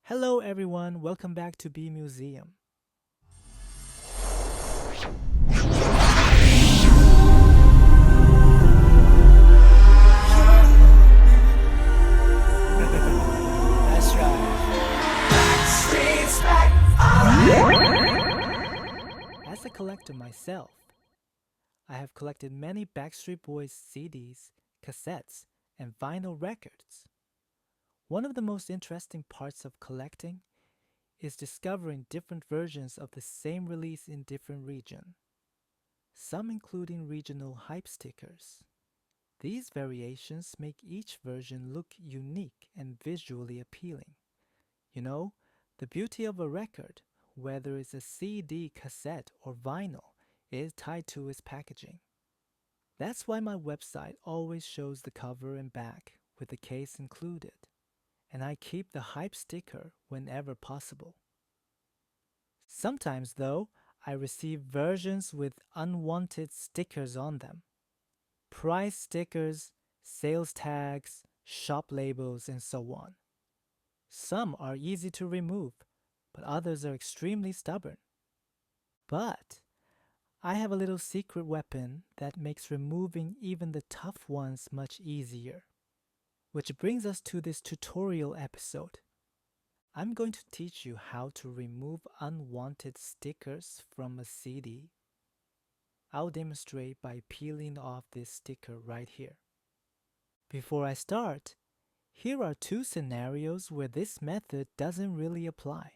Hello everyone, welcome back to B Museum. That's right. As a collector myself, I have collected many Backstreet Boys CDs, cassettes, and vinyl records. One of the most interesting parts of collecting is discovering different versions of the same release in different regions, some including regional hype stickers. These variations make each version look unique and visually appealing. You know, the beauty of a record, whether it's a CD, cassette, or vinyl, is tied to its packaging. That's why my website always shows the cover and back with the case included, and I keep the hype sticker whenever possible. Sometimes, though, I receive versions with unwanted stickers on them. Price stickers, sales tags, shop labels, and so on. Some are easy to remove, but others are extremely stubborn. But I have a little secret weapon that makes removing even the tough ones much easier. Which brings us to this tutorial episode. I'm going to teach you how to remove unwanted stickers from a CD. I'll demonstrate by peeling off this sticker right here. Before I start, here are two scenarios where this method doesn't really apply.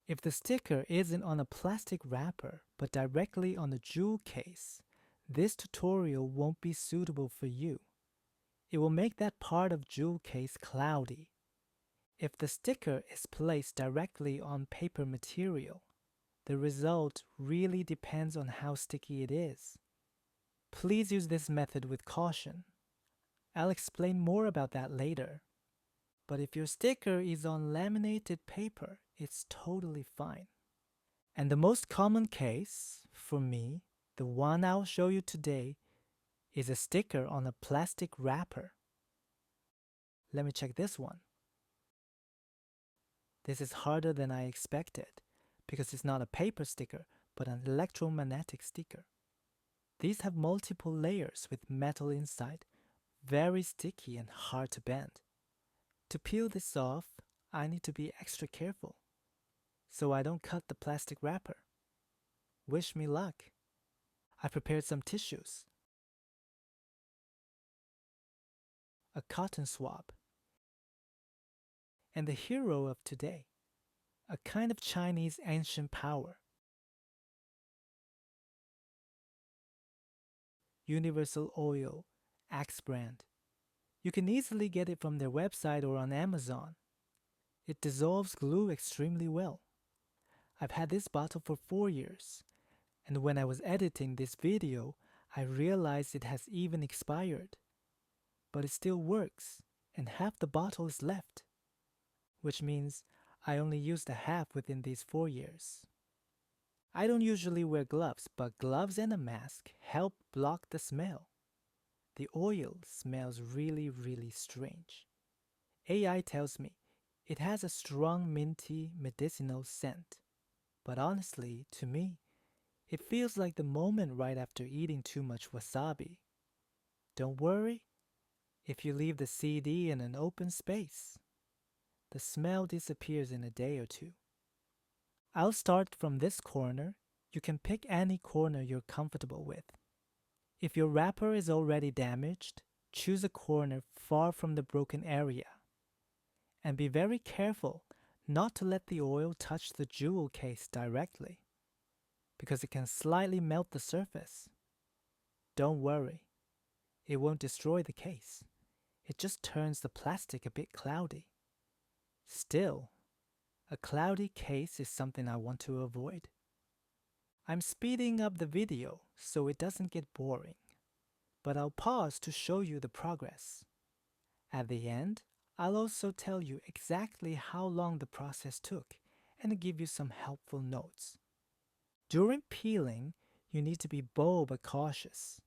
If the sticker isn't on a plastic wrapper but directly on the jewel case, this tutorial won't be suitable for you. It will make that part of jewel case cloudy. If the sticker is placed directly on paper material, the result really depends on how sticky it is. Please use this method with caution. I'll explain more about that later. But if your sticker is on laminated paper, it's totally fine. And the most common case, for me, the one I'll show you today, is a sticker on a plastic wrapper. Let me check this one. This is harder than I expected, because it's not a paper sticker, but an electromagnetic sticker. These have multiple layers with metal inside, very sticky and hard to bend. To peel this off, I need to be extra careful, so I don't cut the plastic wrapper. Wish me luck. I prepared some tissues, a cotton swab, and the hero of today, a kind of Chinese ancient power. Universal Oil, Axe brand. You can easily get it from their website or on Amazon. It dissolves glue extremely well. I've had this bottle for 4 years, and when I was editing this video, I realized it has even expired. But it still works, and half the bottle is left, which means I only used a half within these 4 years. I don't usually wear gloves, but gloves and a mask help block the smell. The oil smells really strange. AI tells me it has a strong minty medicinal scent, but honestly, to me, it feels like the moment right after eating too much wasabi. Don't worry if you leave the CD in an open space. The smell disappears in a day or two. I'll start from this corner. You can pick any corner you're comfortable with. If your wrapper is already damaged, choose a corner far from the broken area. And be very careful not to let the oil touch the jewel case directly, because it can slightly melt the surface. Don't worry, it won't destroy the case. It just turns the plastic a bit cloudy. Still, a cloudy case is something I want to avoid. I'm speeding up the video so it doesn't get boring, but I'll pause to show you the progress. At the end, I'll also tell you exactly how long the process took and give you some helpful notes. During peeling, you need to be bold but cautious.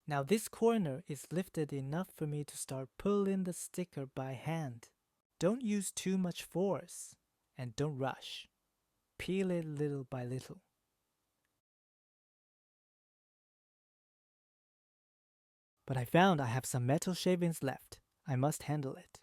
Now this corner is lifted enough for me to start pulling the sticker by hand. Don't use too much force and don't rush. Peel it little by little. But I found I have some metal shavings left. I must handle it.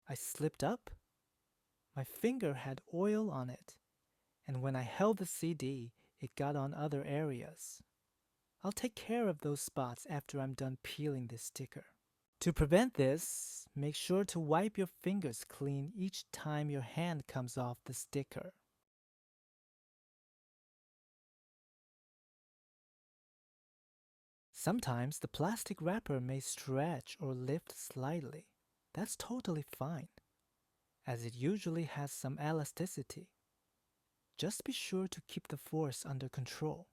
I slipped up. My finger had oil on it, and when I held the CD, it got on other areas. I'll take care of those spots after I'm done peeling this sticker. To prevent this, make sure to wipe your fingers clean each time your hand comes off the sticker. Sometimes the plastic wrapper may stretch or lift slightly. That's totally fine, as it usually has some elasticity. Just be sure to keep the force under control.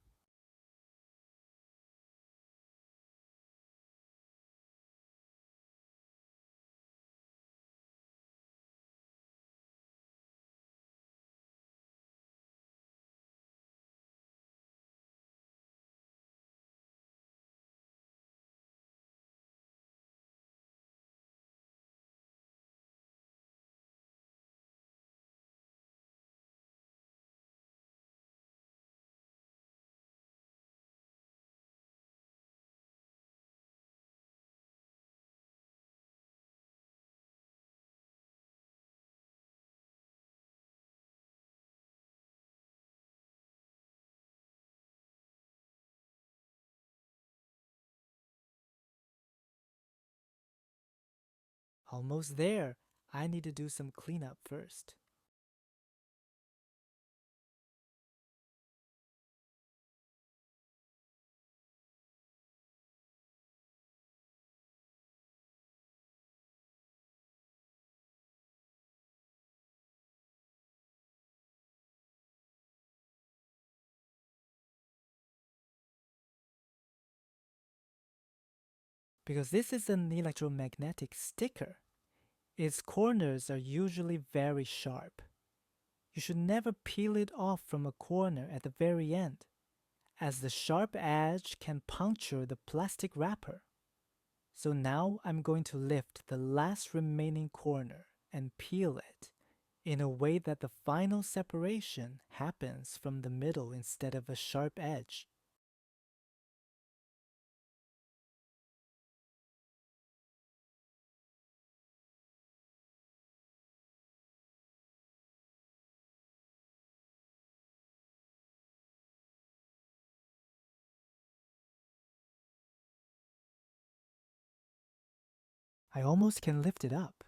Almost there. I need to do some cleanup first. Because this is an electromagnetic sticker, its corners are usually very sharp. You should never peel it off from a corner at the very end, as the sharp edge can puncture the plastic wrapper. So now I'm going to lift the last remaining corner and peel it in a way that the final separation happens from the middle instead of a sharp edge. I almost can lift it up.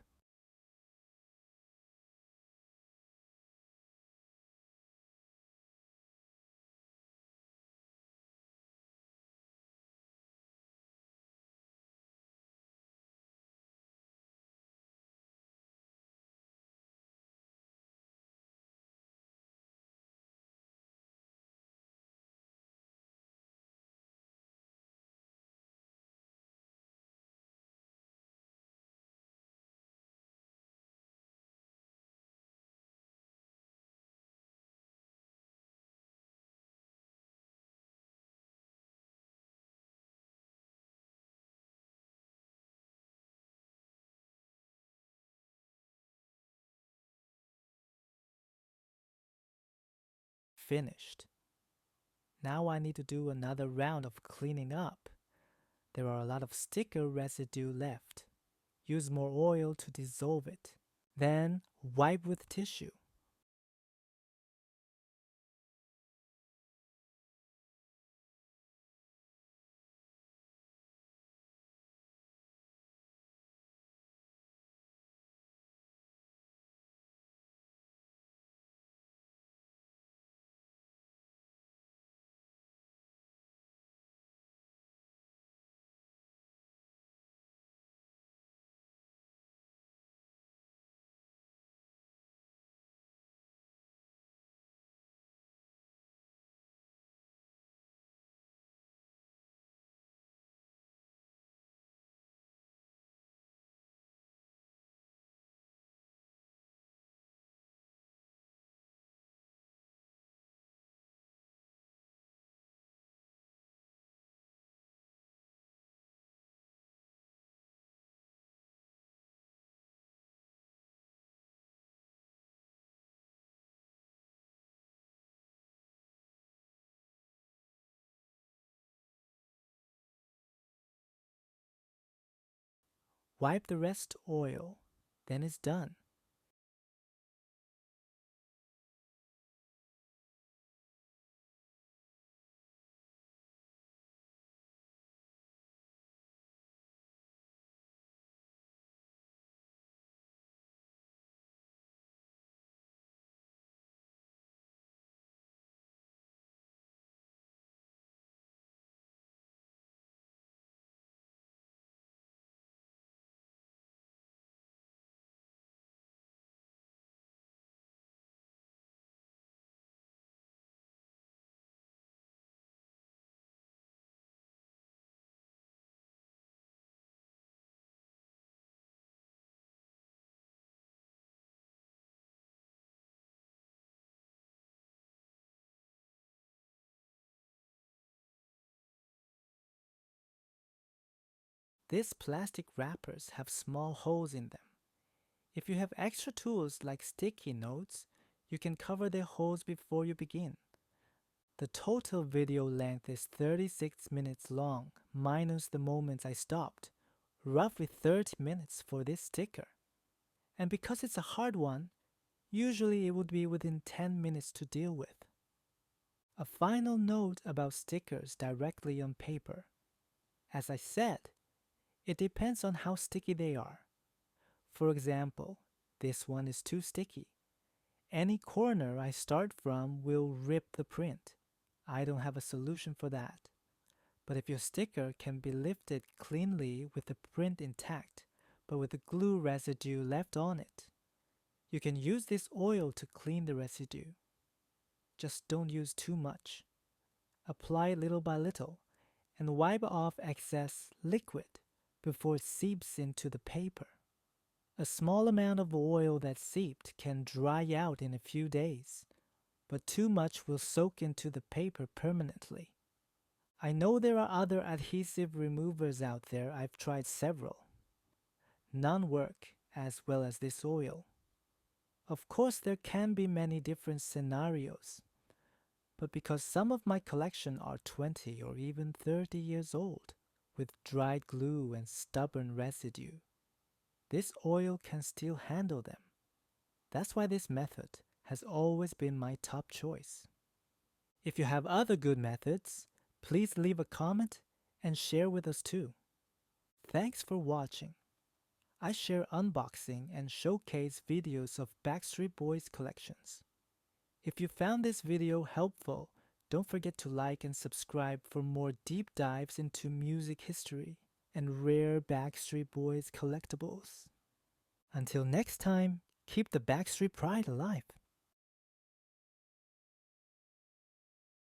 Finished. Now I need to do another round of cleaning up. There are a lot of sticker residue left. Use more oil to dissolve it. Then wipe with tissue. Wipe the rest oil. Then it's done. These plastic wrappers have small holes in them. If you have extra tools like sticky notes, you can cover their holes before you begin. The total video length is 36 minutes long, minus the moments I stopped. Roughly 30 minutes for this sticker. And because it's a hard one, usually it would be within 10 minutes to deal with. A final note about stickers directly on paper. As I said, it depends on how sticky they are. For example, this one is too sticky. Any corner I start from will rip the print. I don't have a solution for that. But if your sticker can be lifted cleanly with the print intact, but with the glue residue left on it, you can use this oil to clean the residue. Just don't use too much. Apply little by little and wipe off excess liquid before it seeps into the paper. A small amount of oil that seeped can dry out in a few days, but too much will soak into the paper permanently. I know there are other adhesive removers out there. I've tried several. None work as well as this oil. Of course, there can be many different scenarios, but because some of my collection are 20 or even 30 years old, with dried glue and stubborn residue, this oil can still handle them. That's why this method has always been my top choice. If you have other good methods, please leave a comment and share with us too. Thanks for watching. I share unboxing and showcase videos of Backstreet Boys collections. If you found this video helpful, don't forget to like and subscribe for more deep dives into music history and rare Backstreet Boys collectibles. Until next time, keep the Backstreet pride alive.